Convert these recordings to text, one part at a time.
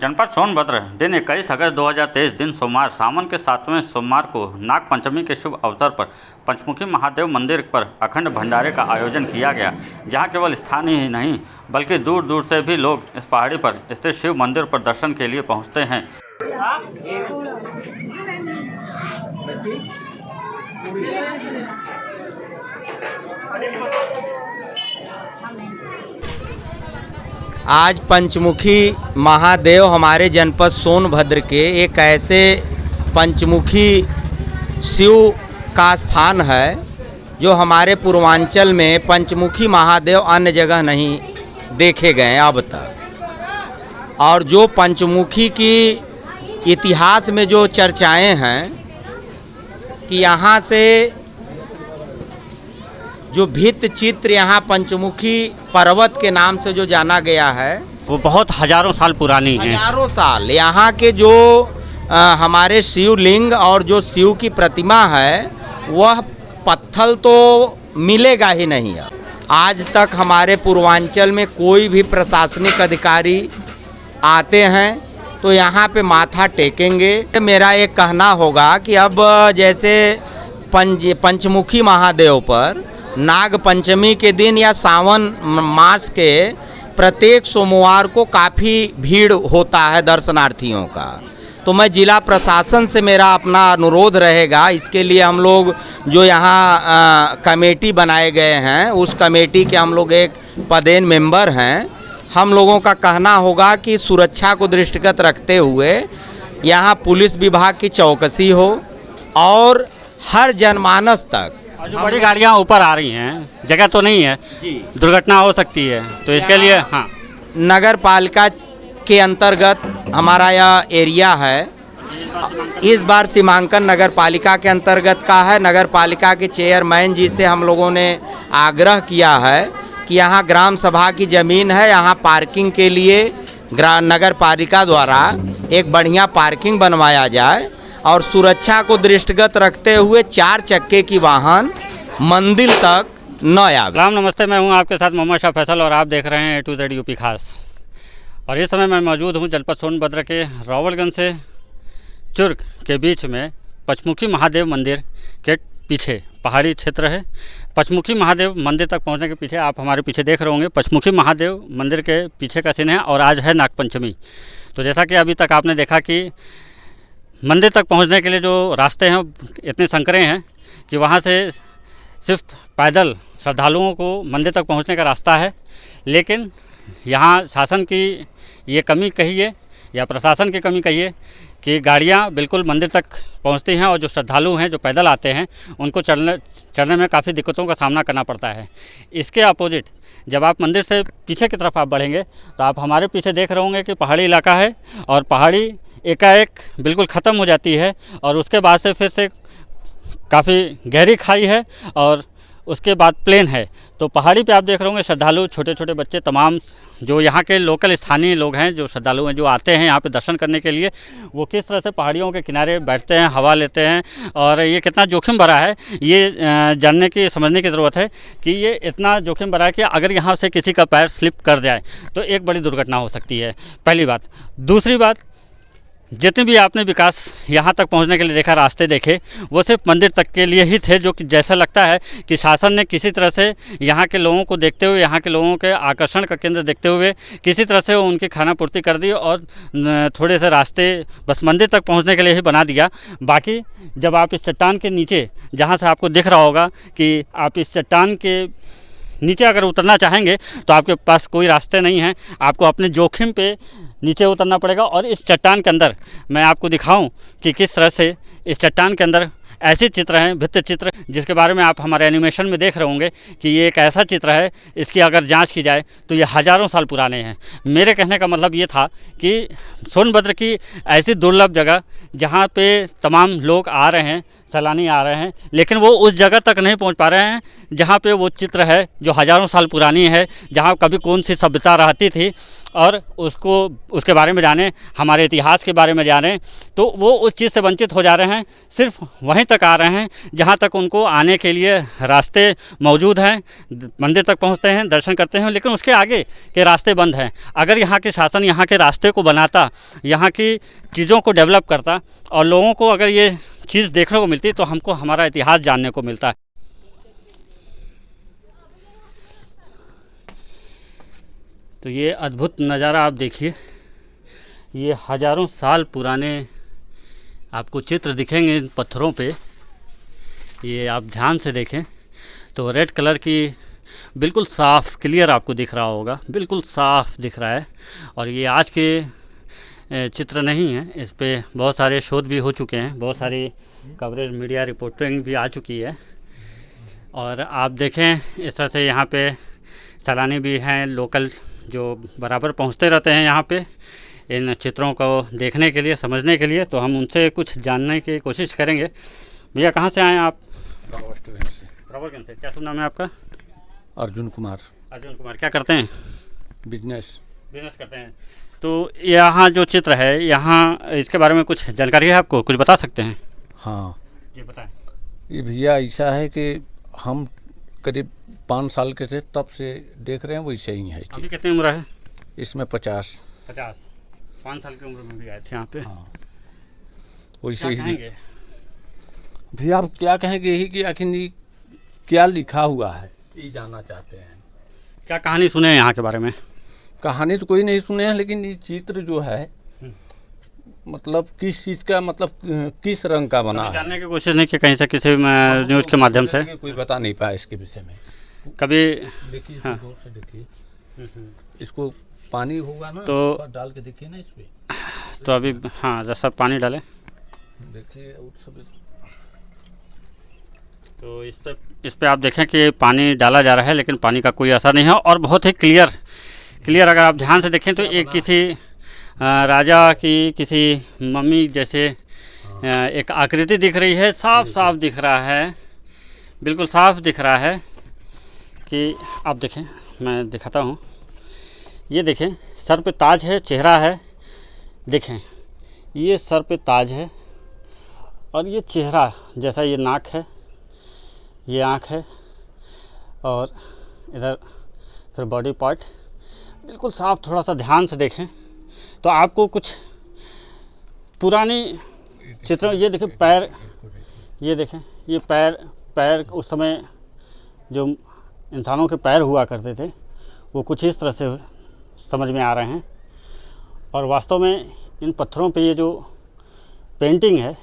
जनपद सोनभद्र दिन 21 अगस्त 2023 दिन सोमवार सावन के 7वें सोमवार को नाग पंचमी के शुभ अवसर पर पंचमुखी महादेव मंदिर पर अखंड भंडारे का आयोजन किया गया, जहां केवल स्थानीय ही नहीं बल्कि दूर दूर से भी लोग इस पहाड़ी पर स्थित शिव मंदिर पर दर्शन के लिए पहुंचते हैं। आज पंचमुखी महादेव हमारे जनपद सोनभद्र के एक ऐसे पंचमुखी शिव का स्थान है जो हमारे पूर्वांचल में पंचमुखी महादेव अन्य जगह नहीं देखे गए अब तक। और जो पंचमुखी की इतिहास में जो चर्चाएं हैं कि यहाँ से जो भित्त चित्र यहाँ पंचमुखी पर्वत के नाम से जो जाना गया है वो बहुत हजारों साल पुरानी है। हजारों साल यहाँ के जो हमारे शिवलिंग और जो शिव की प्रतिमा है वह पत्थर तो मिलेगा ही नहीं। आज तक हमारे पूर्वांचल में कोई भी प्रशासनिक अधिकारी आते हैं तो यहाँ पे माथा टेकेंगे। मेरा एक कहना होगा कि अब जैसे पंचमुखी महादेव पर नाग पंचमी के दिन या सावन मास के प्रत्येक सोमवार को काफ़ी भीड़ होता है दर्शनार्थियों का। तो मैं जिला प्रशासन से मेरा अपना अनुरोध रहेगा, इसके लिए हम लोग जो यहाँ कमेटी बनाए गए हैं उस कमेटी के हम लोग एक पदेन मेंबर हैं। हम लोगों का कहना होगा कि सुरक्षा को दृष्टिगत रखते हुए यहाँ पुलिस विभाग की चौकसी हो और हर जनमानस तक। और जो बड़ी गाड़ियाँ ऊपर आ रही हैं, जगह तो नहीं है, दुर्घटना हो सकती है, तो इसके लिए हाँ नगर पालिका के अंतर्गत हमारा यह एरिया है। इस बार सीमांकन नगर पालिका के अंतर्गत का है। नगर पालिका के चेयरमैन जी से हम लोगों ने आग्रह किया है कि यहाँ ग्राम सभा की ज़मीन है, यहाँ पार्किंग के लिए नगर पालिका द्वारा एक बढ़िया पार्किंग बनवाया जाए और सुरक्षा को दृष्टिगत रखते हुए 4 चक्के की वाहन मंदिर तक न आवे। राम नमस्ते, मैं हूं आपके साथ मोहम्मद शाह फैसल और आप देख रहे हैं A to Z यूपी खास। और इस समय मैं मौजूद हूं जनपद सोनभद्र के रावलगंज से चुर्क के बीच में पंचमुखी महादेव मंदिर के पीछे पहाड़ी क्षेत्र है। पंचमुखी महादेव मंदिर तक पहुंचने के पीछे आप हमारे पीछे देख रहे होंगे, पंचमुखी महादेव मंदिर के पीछे का सीन है और आज है नागपंचमी। तो जैसा कि अभी तक आपने देखा कि मंदिर तक पहुंचने के लिए जो रास्ते हैं इतने संकरे हैं कि वहां से सिर्फ पैदल श्रद्धालुओं को मंदिर तक पहुंचने का रास्ता है। लेकिन यहाँ शासन की ये कमी कहिए या प्रशासन की कमी कहिए कि गाड़ियां बिल्कुल मंदिर तक पहुंचती हैं और जो श्रद्धालु हैं जो पैदल आते हैं उनको चढ़ने में काफ़ी दिक्कतों का सामना करना पड़ता है। इसके अपोजिट जब आप मंदिर से पीछे की तरफ आप बढ़ेंगे तो आप हमारे पीछे देख रहे होंगे कि पहाड़ी इलाका है और पहाड़ी एकाएक बिल्कुल ख़त्म हो जाती है और उसके बाद से फिर से काफ़ी गहरी खाई है और उसके बाद प्लेन है। तो पहाड़ी पे आप देख रहे होंगे श्रद्धालु, छोटे छोटे बच्चे, तमाम जो यहाँ के लोकल स्थानीय लोग हैं, जो श्रद्धालु हैं, जो आते हैं यहाँ पे दर्शन करने के लिए, वो किस तरह से पहाड़ियों के किनारे बैठते हैं, हवा लेते हैं। और ये कितना जोखिम भरा है ये जानने की समझने की ज़रूरत है कि ये इतना जोखिम भरा है कि अगर यहाँ से किसी का पैर स्लिप कर जाए तो एक बड़ी दुर्घटना हो सकती है, पहली बात। दूसरी बात, जितने भी आपने विकास यहाँ तक पहुँचने के लिए देखा, रास्ते देखे, वो सिर्फ मंदिर तक के लिए ही थे, जो कि जैसा लगता है कि शासन ने किसी तरह से यहाँ के लोगों को देखते हुए, यहाँ के लोगों के आकर्षण का केंद्र देखते हुए किसी तरह से उनकी खाना पूर्ति कर दी और थोड़े से रास्ते बस मंदिर तक पहुँचने के लिए ही बना दिया। बाकी जब आप इस चट्टान के नीचे, जहाँ से आपको दिख रहा होगा कि आप इस चट्टान के नीचे अगर उतरना चाहेंगे तो आपके पास कोई रास्ते नहीं हैं, आपको अपने जोखिम पे नीचे उतरना पड़ेगा। और इस चट्टान के अंदर मैं आपको दिखाऊं कि किस तरह से इस चट्टान के अंदर ऐसे चित्र हैं, भित्त चित्र, जिसके बारे में आप हमारे एनिमेशन में देख रहे होंगे कि ये एक ऐसा चित्र है, इसकी अगर जांच की जाए तो ये हज़ारों साल पुराने हैं। मेरे कहने का मतलब ये था कि सोनभद्र की ऐसी दुर्लभ जगह जहाँ पे तमाम लोग आ रहे हैं, सैलानी आ रहे हैं, लेकिन वो उस जगह तक नहीं पहुँच पा रहे हैं जहाँ पे वो चित्र है जो हज़ारों साल पुरानी है, जहाँ कभी कौन सी सभ्यता रहती थी और उसको उसके बारे में जानें, हमारे इतिहास के बारे में जानें, तो वो उस चीज़ से वंचित हो जा रहे हैं। सिर्फ वहीं तक आ रहे हैं जहाँ तक उनको आने के लिए रास्ते मौजूद हैं, मंदिर तक पहुँचते हैं, दर्शन करते हैं, लेकिन उसके आगे के रास्ते बंद हैं। अगर यहाँ के शासन यहाँ के रास्ते को बनाता, यहाँ की चीज़ों को डेवलप करता और लोगों को अगर ये चीज़ देखने को मिलती तो हमको हमारा इतिहास जानने को मिलता। तो ये अद्भुत नज़ारा आप देखिए, ये हज़ारों साल पुराने आपको चित्र दिखेंगे इन पत्थरों पे। ये आप ध्यान से देखें तो रेड कलर की बिल्कुल साफ़ क्लियर आपको दिख रहा होगा, बिल्कुल साफ़ दिख रहा है। और ये आज के चित्र नहीं है, इस पे बहुत सारे शोध भी हो चुके हैं, बहुत सारी कवरेज मीडिया रिपोर्टिंग भी आ चुकी है। और आप देखें इस तरह से यहाँ पे सैलानी भी हैं, लोकल जो बराबर पहुँचते रहते हैं यहाँ पे इन चित्रों को देखने के लिए, समझने के लिए। तो हम उनसे कुछ जानने की कोशिश करेंगे। भैया कहाँ से आए आप? रावलगंज से। क्या नाम है आपका? अर्जुन कुमार। अर्जुन कुमार, क्या करते हैं? बिजनेस करते हैं। तो यहाँ जो चित्र है, यहाँ इसके बारे में कुछ जानकारी है आपको, कुछ बता सकते हैं? हाँ जी बताएं। ये भैया ऐसा है कि हम करीब 5 साल के थे तब से देख रहे हैं, वैसे ही है। अभी कितनी उम्र है? इसमें 50। 5 साल की उम्र में भी आए थे यहाँ पे। हाँ वैसे क्या ही। कहेंगे? भैया आप क्या कहेंगे यही कि आखिर ये क्या लिखा हुआ है, ये जानना चाहते हैं। क्या कहानी सुने हैं यहाँ के बारे में? कहानी तो कोई नहीं सुने हैं, लेकिन ये चित्र जो है मतलब किस चीज़ का, मतलब किस रंग का बना है, जानने की कोशिश नहीं की कहीं से, किसी न्यूज़ के माध्यम से? कोई बता नहीं पाया इसके विषय में। कभी देखिए हाँ। गौर से देखिए, इसको पानी होगा ना तो डाल के देखिए ना इस पे। तो अभी हाँ जैसा पानी डालें देखिए सब। तो इस पे आप देखें कि पानी डाला जा रहा है, लेकिन पानी का कोई असर नहीं है। और बहुत ही क्लियर अगर आप ध्यान से देखें तो एक किसी राजा की किसी मम्मी जैसे एक आकृति दिख रही है, साफ दिख रहा है, बिल्कुल साफ दिख रहा है कि आप देखें, मैं दिखाता हूँ। ये देखें, सर पे ताज है, चेहरा है, देखें ये सर पे ताज है और ये चेहरा जैसा, ये नाक है, ये आँख है और इधर फिर बॉडी पार्ट बिल्कुल साफ। थोड़ा सा ध्यान से देखें तो आपको कुछ पुरानी चित्र, ये देखें पैर, ये देखें ये पैर उस समय जो इंसानों के पैर हुआ करते थे वो कुछ इस तरह से समझ में आ रहे हैं। और वास्तव में इन पत्थरों पे ये जो पेंटिंग है,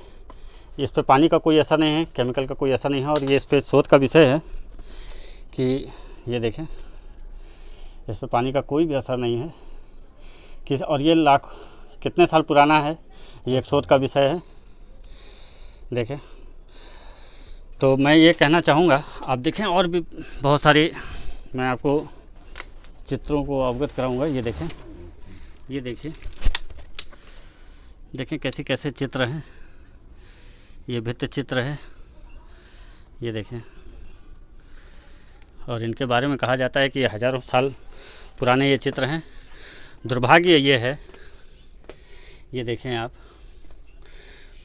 इस पे पानी का कोई असर नहीं है, केमिकल का कोई असर नहीं है। और ये इस पे शोध का विषय है कि ये देखें, इस पे पानी का कोई भी असर नहीं है और ये कितने साल पुराना है, ये एक शोध का विषय है। देखें, तो मैं ये कहना चाहूँगा, आप देखें और भी बहुत सारी मैं आपको चित्रों को अवगत कराऊँगा। ये देखें, ये देखिए, देखें कैसे चित्र हैं। ये भित्ति चित्र है, ये देखें। और इनके बारे में कहा जाता है कि ये हज़ारों साल पुराने ये चित्र हैं। दुर्भाग्य ये है, ये देखें आप,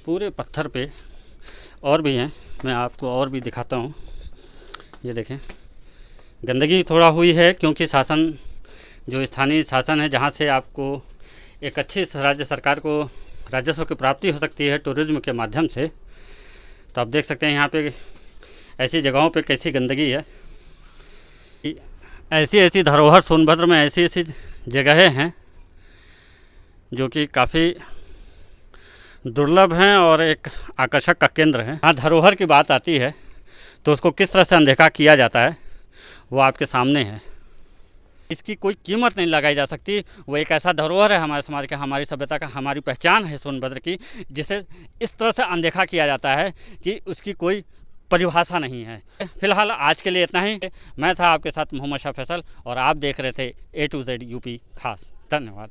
पूरे पत्थर पे और भी हैं, मैं आपको और भी दिखाता हूँ। ये देखें, गंदगी थोड़ा हुई है क्योंकि शासन, जो स्थानीय शासन है, जहाँ से आपको एक अच्छी राज्य सरकार को राजस्व की प्राप्ति हो सकती है टूरिज़्म के माध्यम से। तो आप देख सकते हैं यहाँ पे ऐसी जगहों पे कैसी गंदगी है। ऐसी धरोहर सोनभद्र में ऐसी जगहें हैं जो कि काफ़ी दुर्लभ हैं और एक आकर्षक का केंद्र है। हाँ, धरोहर की बात आती है तो उसको किस तरह से अनदेखा किया जाता है वो आपके सामने है। इसकी कोई कीमत नहीं लगाई जा सकती। वो एक ऐसा धरोहर है हमारे समाज का, हमारी सभ्यता का, हमारी पहचान है सोनभद्र की, जिसे इस तरह से अनदेखा किया जाता है कि उसकी कोई परिभाषा नहीं है। फिलहाल आज के लिए इतना ही। मैं था आपके साथ मोहम्मद शाह फैसल और आप देख रहे थे A to Z यूपी खास। धन्यवाद।